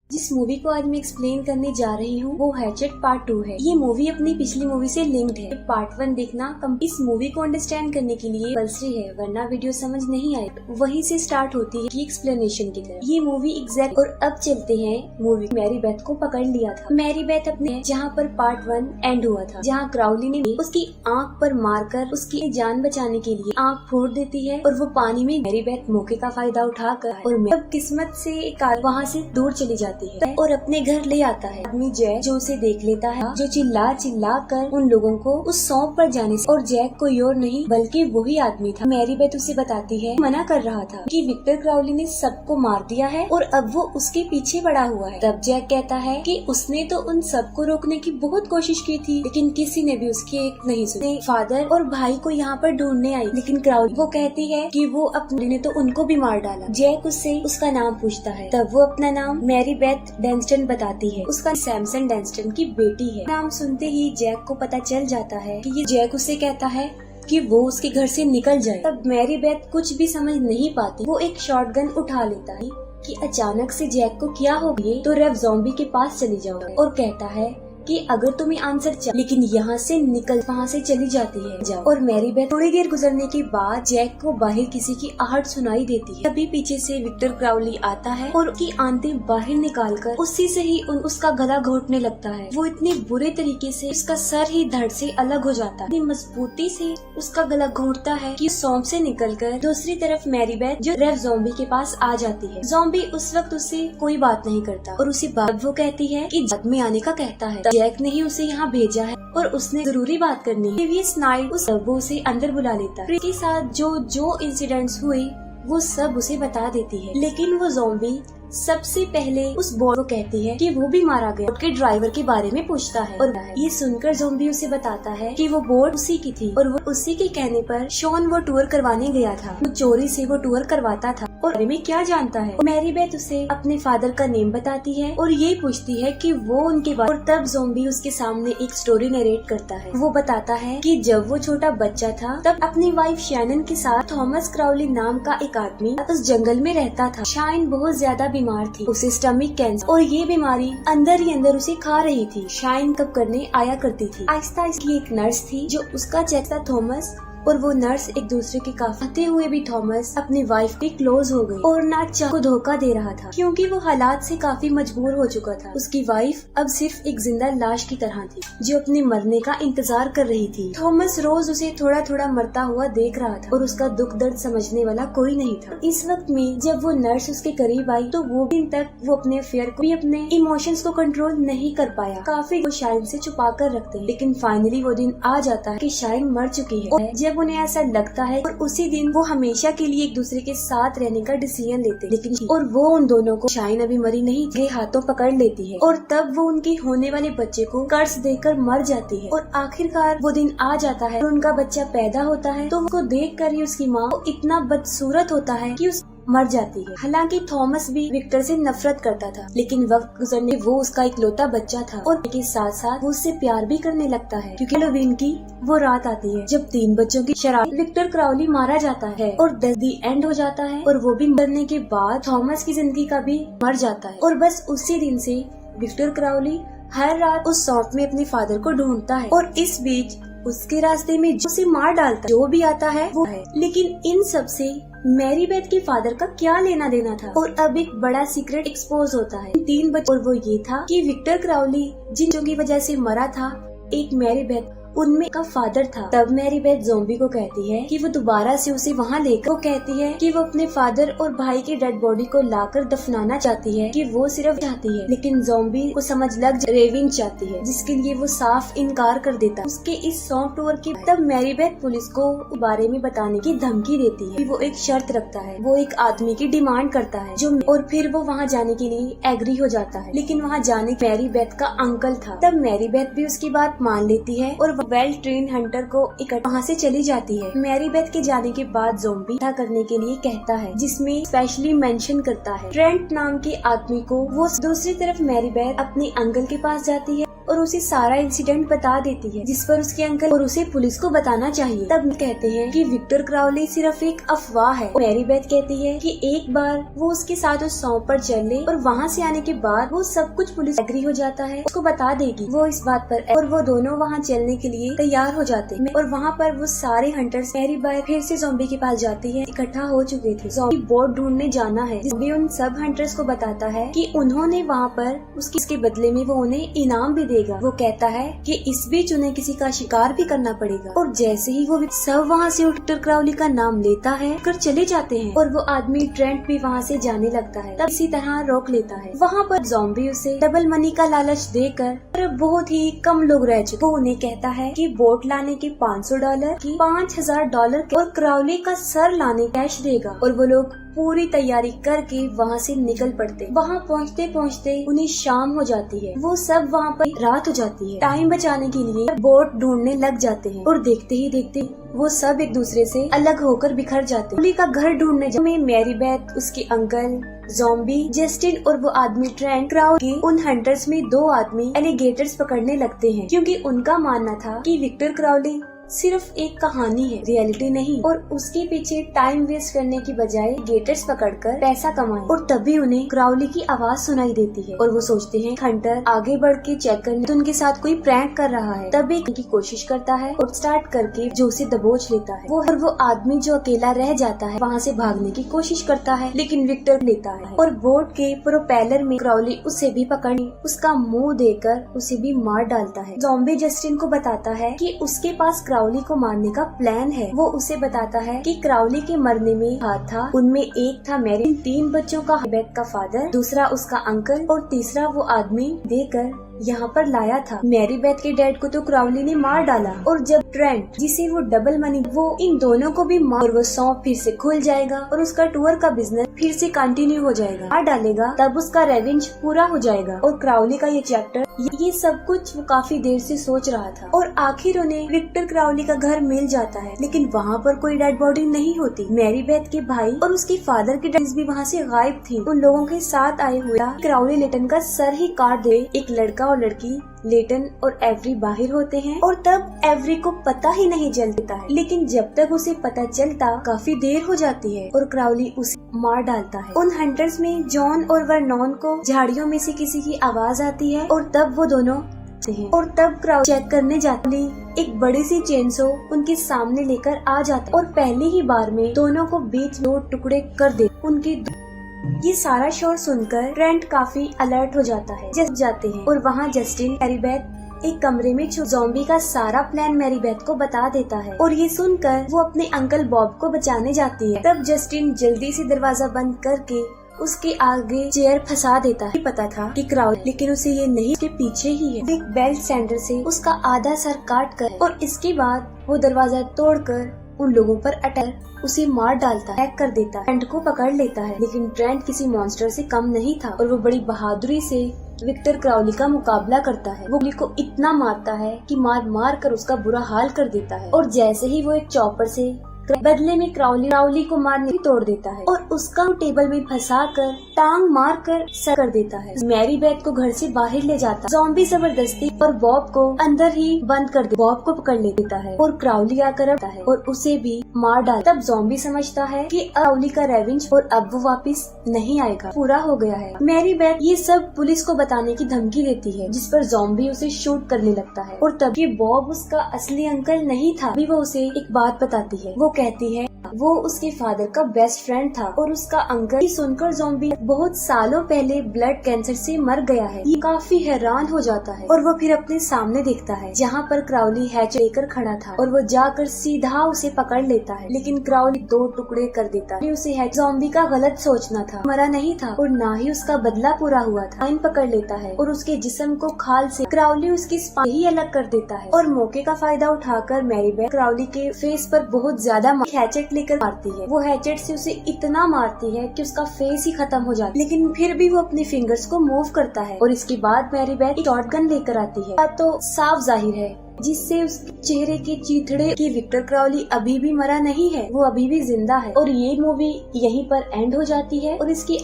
जिस मूवी को आज मैं एक्सप्लेन करने जा रही हूँ वो हैचेट पार्ट 2 है। ये मूवी अपनी पिछली मूवी से लिंक्ड है। पार्ट 1 देखना इस मूवी को अंडरस्टैंड करने के लिए कंपल्सरी है, वरना वीडियो समझ नहीं आए। वहीं से स्टार्ट होती है एक्सप्लेनेशन की तरफ। ये मूवी एग्जैक्ट। और अब चलते हैं मूवी। मैरी बेथ को पकड़ लिया था। मैरी बेथ अपने जहाँ पर पार्ट 1 एंड हुआ था, जहाँ क्राउली ने उसकी आँख पर मारकर उसकी जान बचाने के लिए आँख फोड़ देती है और वो पानी में मैरी बेथ मौके का फायदा उठाकर और किस्मत से वहाँ से दूर चली जाती है और अपने घर ले आता है। आदमी जैक जो उसे देख लेता है, जो चिल्ला चिल्ला कर उन लोगों को उस सौंप पर जाने से, और जैक कोई और नहीं बल्कि वही आदमी था। मैरी बेथ उसे बताती है, मना कर रहा था कि विक्टर क्राउली ने सबको मार दिया है और अब वो उसके पीछे पड़ा हुआ है। तब जैक कहता है कि उसने तो उन सबको रोकने की बहुत कोशिश की थी, लेकिन किसी ने भी उसकी एक नहीं सुनी। फादर और भाई को यहाँ पर ढूंढने आई, लेकिन क्राउली वो कहती है कि वो अपने ने तो उनको भी मार डाला। जैक उससे उसका नाम पूछता है, तब वो अपना नाम मैरी बेथ डेंस्टन बताती है। उसका सैमसन डेंस्टन की बेटी है। नाम सुनते ही जैक को पता चल जाता है कि ये जैक उसे कहता है कि वो उसके घर से निकल जाए। तब मैरी बेथ कुछ भी समझ नहीं पाती। वो एक शॉटगन उठा लेता है कि अचानक से जैक को क्या हो गया, तो रेव ज़ॉम्बी के पास चली जाओ और कहता है कि अगर तुम्हें आंसर चाहिए, लेकिन यहाँ से निकल, वहाँ से चली जाती है जाओ। और मैरी बेथ थोड़ी देर गुजरने के बाद जैक को बाहर किसी की आहट सुनाई देती है। तभी पीछे से विक्टर क्राउली आता है और उसकी आंतें बाहर निकालकर उसी से ही उसका गला घोटने लगता है। वो इतनी बुरे तरीके से उसका सर ही धड़ से अलग हो जाता है। इतनी मजबूती से उसका गला घोटता है कि सौंप से निकलकर दूसरी तरफ मैरी बेथ जो रेव ज़ॉम्बी के पास आ जाती है। ज़ॉम्बी उस वक्त उससे कोई बात नहीं करता और उसी बात वो कहती है कि बाद में आने का कहता है। जैक ने ही उसे यहाँ भेजा है और उसने जरूरी बात करनी है। प्रीवियस नाइट वो उसे अंदर बुला लेता है। उसके साथ जो इंसिडेंट्स हुए वो सब उसे बता देती है, लेकिन वो ज़ॉम्बी सबसे पहले उस बोर्ड को कहती है कि वो भी मारा गया। बोर्ड के ड्राइवर के बारे में पूछता है और ये सुनकर ज़ॉम्बी उसे बताता है कि वो बोर्ड उसी की थी और वो उसी के कहने पर शॉन वो टूर करवाने गया था। वो चोरी से वो टूर करवाता था और बारे में क्या जानता है। मैरी बेथ उसे अपने फादर का नेम बताती है और ये पूछती है कि वो उनके बाद। और तब ज़ॉम्बी उसके सामने एक स्टोरी नरेट करता है। वो बताता है कि जब वो छोटा बच्चा था तब अपनी वाइफ शैनन के साथ थॉमस क्राउली नाम का एक आदमी उस जंगल में रहता था। शाइन बहुत ज्यादा बीमार थी, उसे स्टमक कैंसर और ये बीमारी अंदर ही अंदर उसे खा रही थी। शाइन कब करने आया करती थी। आहिस्ता आहिस्ता एक नर्स थी जो उसका चेक था थॉमस, और वो नर्स एक दूसरे के काफी आते हुए भी थॉमस अपनी वाइफ के क्लोज हो गई और ना चाह को धोखा दे रहा था, क्योंकि वो हालात से काफी मजबूर हो चुका था। उसकी वाइफ अब सिर्फ एक जिंदा लाश की तरह थी जो अपने मरने का इंतजार कर रही थी। थॉमस रोज उसे थोड़ा थोड़ा मरता हुआ देख रहा था और उसका दुख दर्द समझने वाला कोई नहीं था। इस वक्त में जब वो नर्स उसके करीब आई तो वो दिन तक वो अपने फेयर को भी, अपने इमोशंस को कंट्रोल नहीं कर पाया। काफी वो शाइन से छुपा कर रखते हैं, लेकिन फाइनली वो दिन आ जाता है कि शाइन मर चुकी है। जब उन्हें ऐसा लगता है और उसी दिन वो हमेशा के लिए एक दूसरे के साथ रहने का डिसीजन लेते हैं, लेकिन और वो उन दोनों को, शाइन अभी मरी नहीं, के हाथों पकड़ लेती है और तब वो उनके होने वाले बच्चे को कर्ज देकर मर जाती है। और आखिरकार वो दिन आ जाता है और उनका बच्चा पैदा होता है तो उसको देख कर ही उसकी माँ को इतना बदसूरत होता है कि उस मर जाती है। हालांकि थॉमस भी विक्टर से नफरत करता था, लेकिन वक्त गुजरने वो उसका इकलौता बच्चा था और के साथ साथ वो उससे प्यार भी करने लगता है, क्योंकि हैलोवीन की वो रात आती है जब 3 बच्चों की शराब विक्टर क्राउली मारा जाता है और दी एंड हो जाता है। और वो भी मरने के बाद थॉमस की जिंदगी का भी मर जाता है। और बस उसी दिन से विक्टर क्राउली हर रात उस सौंप में अपने फादर को ढूंढता है और इस बीच उसके रास्ते में जो उसे मार डालता है, जो भी आता है वो है। लेकिन इन सब से मैरी बेथ के फादर का क्या लेना देना था। और अब एक बड़ा सीक्रेट एक्सपोज होता है 3 बच्चे, और वो ये था कि विक्टर क्राउली जिन की वजह से मरा था, एक मैरी बेथ उनमें का फादर था। तब मैरी बेथ ज़ॉम्बी को कहती है कि वो दोबारा से उसे वहाँ लेकर, वो कहती है कि वो अपने फादर और भाई की डेड बॉडी को लाकर दफनाना चाहती है, कि वो सिर्फ चाहती है, लेकिन ज़ॉम्बी को समझ लग रेविन चाहती है, जिसके लिए वो साफ इनकार कर देता है। उसके इस सौंप टूर के तब मैरी बेथ पुलिस को बारे में बताने की धमकी देती है। वो एक शर्त रखता है, वो एक आदमी की डिमांड करता है जो, और फिर वो वहाँ जाने के लिए एग्री हो जाता है, लेकिन वहाँ जाने मैरी बेथ का अंकल था। तब मैरी बेथ भी उसकी बात मान लेती है और वेल ट्रेन हंटर को इकट्ठा वहाँ से चली जाती है। मैरी बेथ के जाने के बाद ज़ॉम्बी था करने के लिए कहता है, जिसमें स्पेशली मेंशन करता है ट्रेंट नाम के आदमी को। वो दूसरी तरफ मैरी बेथ अपने अंकल के पास जाती है और उसे सारा इंसिडेंट बता देती है, जिस पर उसके अंकल और उसे पुलिस को बताना चाहिए। तब कहते हैं कि विक्टर क्राउली सिर्फ एक अफवाह है। मैरी बेथ कहती है कि एक बार वो उसके साथ उस सौंप पर चल ले और वहाँ से आने के बाद वो सब कुछ पुलिस एग्री हो जाता है, उसको बता देगी वो इस बात पर, और वो दोनों वहाँ चलने के लिए तैयार हो जाते हैं। और वहाँ पर वो सारे हंटर्स मैरी बेथ फिर से ज़ॉम्बी के पास जाती है, इकट्ठा हो चुके थे। ज़ॉम्बी बोट ढूंढने जाना है। ज़ॉम्बी उन सब हंटर्स को बताता है कि उन्होंने वहाँ पर उसके बदले में वो उन्हें इनाम भी देगा। वो कहता है कि इस बीच उन्हें किसी का शिकार भी करना पड़ेगा। और जैसे ही वो सब वहाँ से विक्टर क्राउली का नाम लेता है कर चले जाते हैं, और वो आदमी ट्रेंट भी वहाँ से जाने लगता है। तब इसी तरह रोक लेता है। वहाँ पर ज़ॉम्बी उसे डबल मनी का लालच देकर बहुत ही कम लोग रह चुके, वो उन्हें कहता है कि बोट लाने के $500 की $5000 और क्राउली का सर लाने कैश देगा। और वो लोग पूरी तैयारी करके वहाँ से निकल पड़ते। वहाँ पहुँचते पहुँचते उन्हें शाम हो जाती है। वो सब वहाँ पर रात हो जाती है। टाइम बचाने के लिए बोट ढूंढने लग जाते हैं, और देखते ही देखते वो सब एक दूसरे से अलग होकर बिखर जाते। क्राउली का घर ढूंढने में मैरी बेथ, उसके अंकल, ज़ॉम्बी, जस्टिन और वो आदमी ट्रेंट क्राउली के उन हंटर्स में 2 आदमी एलिगेटर्स पकड़ने लगते हैं, क्योंकि उनका मानना था कि विक्टर क्राउली सिर्फ एक कहानी है, रियलिटी नहीं, और उसके पीछे टाइम वेस्ट करने की बजाय गेटर्स पकड़कर पैसा कमाए। और तभी उन्हें क्राउली की आवाज सुनाई देती है, और वो सोचते हैं हंटर आगे बढ़ के चेक करने तो उनके साथ कोई प्रैंक कर रहा है। तभी की कोशिश करता है और स्टार्ट करके जो उसे दबोच लेता है। वो आदमी जो अकेला रह जाता है वहाँ से भागने की कोशिश करता है, लेकिन विक्टर लेता है और बोट के प्रोपेलर में क्राउली उसे भी पकड़ने उसका मुँह देकर उसे भी मार डालता है। ज़ॉम्बी जस्टिन को बताता है कि उसके पास क्राउली को मारने का प्लान है। वो उसे बताता है कि क्राउली के मरने में हाथ था। उनमें एक था मैरी, 3 बच्चों का बेथ का फादर, दूसरा उसका अंकल और तीसरा वो आदमी देकर यहाँ पर लाया था। मैरी बेथ के डैड को तो क्राउली ने मार डाला, और जब ट्रेंट, जिसे वो डबल मनी, वो इन दोनों को भी मार, और वो सौंप फिर से खुल जाएगा और उसका टूर का बिजनेस फिर से कंटिन्यू हो जाएगा, मार डालेगा, तब उसका रेवेंज पूरा हो जाएगा। और क्राउली का ये चैप्टर, ये सब कुछ वो काफी देर से सोच रहा था। और आखिर उन्हें विक्टर क्राउली का घर मिल जाता है, लेकिन वहाँ पर कोई डेड बॉडी नहीं होती। मैरी बेथ के भाई और उसके फादर की डेड भी वहाँ से गायब थी। उन लोगों के साथ आए हुए क्राउली लेटन का सर ही काट दे। एक लड़का और लड़की लेटन और एवरी बाहर होते हैं, और तब एवरी को पता ही नहीं चलता है, लेकिन जब तक उसे पता चलता काफी देर हो जाती है और क्राउली उसे मार डालता है। उन हंटर्स में जॉन और वर्नॉन को झाड़ियों में से किसी की आवाज आती है, और तब वो दोनों और तब क्राउली चेक करने जाती, एक बड़ी सी चेनसो उनके सामने लेकर आ जाता और पहली ही बार में दोनों को बीच 2 टुकड़े कर दे उनके। ये सारा शोर सुनकर ट्रेंट काफी अलर्ट हो जाता है, जाते हैं और वहाँ जस्टिन मैरी बेथ एक कमरे में ज़ॉम्बी का सारा प्लान मैरी बेथ को बता देता है, और ये सुनकर वो अपने अंकल बॉब को बचाने जाती है। तब जस्टिन जल्दी से दरवाजा बंद करके उसके आगे चेयर फंसा देता है। पता था कि क्राउली, लेकिन उसे ये नहीं के पीछे ही है। एक बेल्ट सैंडर से उसका आधा सर काट कर, और इसके बाद वो दरवाजा तोड़कर उन लोगों पर अटैक उसे मार डालता है, कर देता है। ट्रेंट को पकड़ लेता है, लेकिन ट्रेंट किसी मॉन्स्टर से कम नहीं था, और वो बड़ी बहादुरी से विक्टर क्राउली का मुकाबला करता है। वो क्राउली को इतना मारता है कि मार कर उसका बुरा हाल कर देता है, और जैसे ही वो एक चॉपर से बदले में क्राउली को मारने तोड़ देता है, और उसका टेबल में फंसाकर टांग मारकर सर कर देता है। मैरी बेथ को घर से बाहर ले जाता है ज़ॉम्बी जबरदस्ती, और बॉब को अंदर ही बंद कर देता। बॉब को पकड़ लेता है और क्राउली आकर आता है और उसे भी मार डालता है। तब ज़ॉम्बी समझता है कि क्राउली का रेवेंज और अब वो वापस नहीं आएगा, पूरा हो गया है। मैरी बेथ ये सब पुलिस को बताने की धमकी देती है, जिस पर ज़ॉम्बी उसे शूट करने लगता है, और तब ये बॉब उसका असली अंकल नहीं था। अभी वो उसे एक बात बताती है। वो कहती है वो उसके फादर का बेस्ट फ्रेंड था, और उसका अंकल सुनकर ज़ॉम्बी बहुत सालों पहले ब्लड कैंसर से मर गया है। ये काफी हैरान हो जाता है, और वो फिर अपने सामने देखता है जहाँ पर क्राउली हैच लेकर खड़ा था, और वो जाकर सीधा उसे पकड़ लेता है, लेकिन क्राउली 2 टुकड़े कर देता है। उसे ज़ॉम्बी का गलत सोचना था, मरा नहीं था और न ही उसका बदला पूरा हुआ था। लाइन पकड़ लेता है और उसके जिस्म को खाल से क्राउली उसकी स्पाइन ही अलग कर देता है, और मौके का फायदा उठाकर मैरी बेथ क्राउली के फेस पर बहुत ज्यादा हैचेट लेकर मारती है। वो हैचेट से उसे इतना मारती है कि उसका फेस ही खत्म हो जाता है, लेकिन फिर भी वो अपने फिंगर्स को मूव करता है, और इसके बाद मैरी बेथ शॉटगन लेकर आती है। तो साफ जाहिर है, जिससे उसके चेहरे के चीथड़े कि विक्टर क्राउली अभी भी मरा नहीं है, वो अभी भी जिंदा है। और ये मूवी यहीं पर एंड हो जाती है, और इसकी